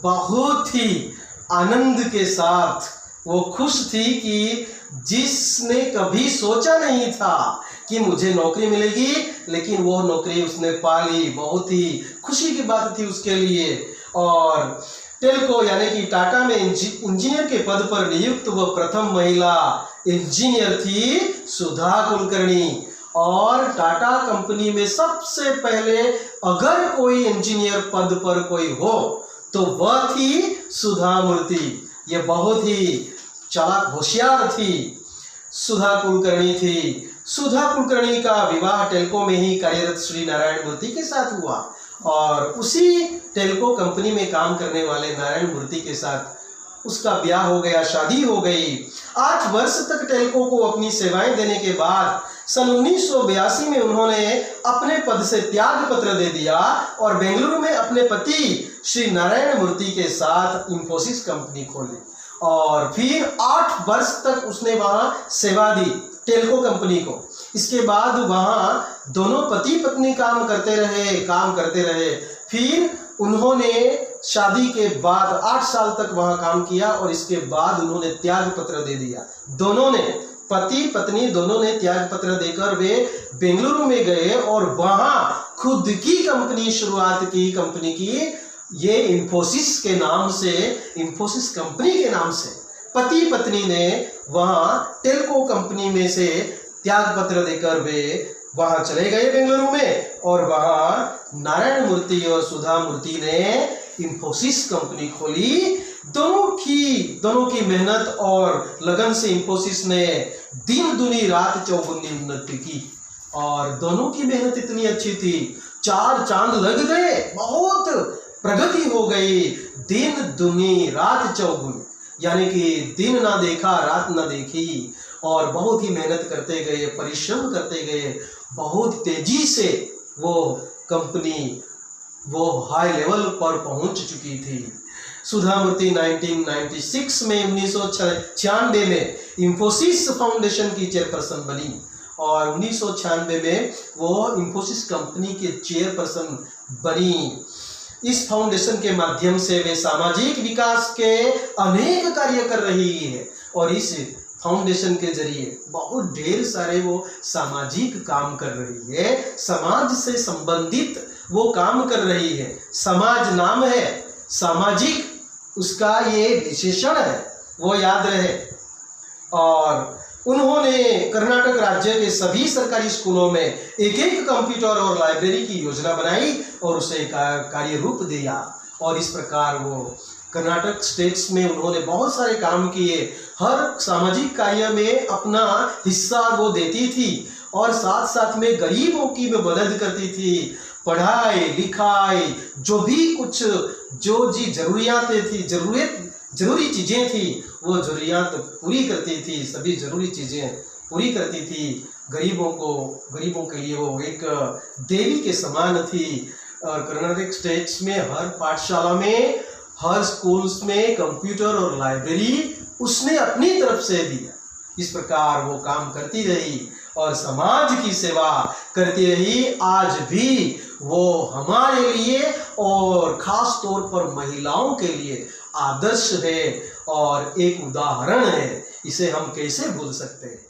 बहुत ही आनंद के साथ वो खुश थी कि जिसने कभी सोचा नहीं था कि मुझे नौकरी मिलेगी, लेकिन वो नौकरी उसने पा ली। बहुत ही खुशी की बात थी उसके लिए। और टेल्को यानी कि टाटा में इंजीनियर के पद पर नियुक्त वो प्रथम महिला इंजीनियर थी सुधा कुलकर्णी। और टाटा कंपनी में सबसे पहले अगर कोई इंजीनियर पद पर कोई हो तो वह थी सुधा मूर्ति। ये बहुत ही चालाक होशियार थी, सुधा कुलकर्णी थी। सुधा कुलकर्णी का विवाह टेल्को में ही कार्यरत श्री नारायण मूर्ति के साथ हुआ और उसी टेल्को कंपनी में काम करने वाले नारायण मूर्ति के साथ उसका ब्याह हो गया, शादी हो गई। 8 वर्ष तक टेल्को को अपनी सेवाएं देने के बाद सन 1982 में उन्होंने अपने पद से त्याग पत्र दे दिया और बेंगलुरु में अपने पति श्री नारायण मूर्ति के साथ इंफोसिस कंपनी खोली। और फिर 8 वर्ष तक उसने वहां सेवा दी टेल्को कंपनी को। इसके बाद वहां दोनों पति पत्नी काम करते रहे। फिर उन्होंने शादी के बाद 8 साल तक वहां काम किया और इसके बाद उन्होंने त्याग पत्र दे दिया। दोनों ने, पति पत्नी दोनों ने त्याग पत्र देकर वे बेंगलुरु में गए और वहां खुद की कंपनी शुरुआत की। कंपनी की ये इंफोसिस के नाम से, इंफोसिस कंपनी के नाम से पति पत्नी ने वहां टेल्को कंपनी में से त्याग पत्र देकर वे वहां चले गए बेंगलुरु में। और वहां नारायण मूर्ति और सुधा मूर्ति ने इंफोसिस कंपनी खोली। दोनों की मेहनत और लगन से इंफोसिस ने दिन दुनी रात चौगुनी उन्नति की। और दोनों की मेहनत इतनी अच्छी थी, 4 चांद लग गए, बहुत प्रगति हो गई। दिन दुनी रात चौगुनी, यानी कि दिन ना देखा रात ना देखी। और बहुत ही मेहनत करते गए, परिश्रम करते गए। बहुत तेजी से वो कंपनी वो हाई लेवल पर पहुंच चुकी थी। सुधा मूर्ति 1996 में 1996 में इंफोसिस फाउंडेशन की चेयरपर्सन बनी और 1996 में वो इंफोसिस कंपनी के चेयरपर्सन बनी। इस फाउंडेशन के माध्यम से वे सामाजिक विकास के अनेक कार्य कर रही है और इस फाउंडेशन के जरिए बहुत ढेर सारे वो सामाजिक काम कर रही है, समाज से संबंधित वो काम कर रही है। समाज नाम है, सामाजिक उसका ये विशेषण है, वो याद रहे। और उन्होंने कर्नाटक राज्य के सभी सरकारी स्कूलों में एक कंप्यूटर और लाइब्रेरी की योजना बनाई और उसे कार्य रूप दिया। और इस प्रकार वो कर्नाटक स्टेट्स में उन्होंने बहुत सारे काम किए। हर सामाजिक कार्य में अपना हिस्सा वो देती थी और साथ साथ में गरीबों की भी मदद करती थी। पढ़ाई लिखाई जो भी कुछ जो जी जरूरियातें थी, जरूरी चीजें थी, वो जरूरियात पूरी करती थी। सभी जरूरी चीजें पूरी करती थी। गरीबों के लिए वो एक देवी के समान थी। और कर्नाटक स्टेट्स में हर पाठशाला में, हर स्कूल्स में कंप्यूटर और लाइब्रेरी उसने अपनी तरफ से दिया। इस प्रकार वो काम करती रही और समाज की सेवा करती रही। आज भी वो हमारे लिए और खास तौर पर महिलाओं के लिए आदर्श है और एक उदाहरण है। इसे हम कैसे भूल सकते हैं।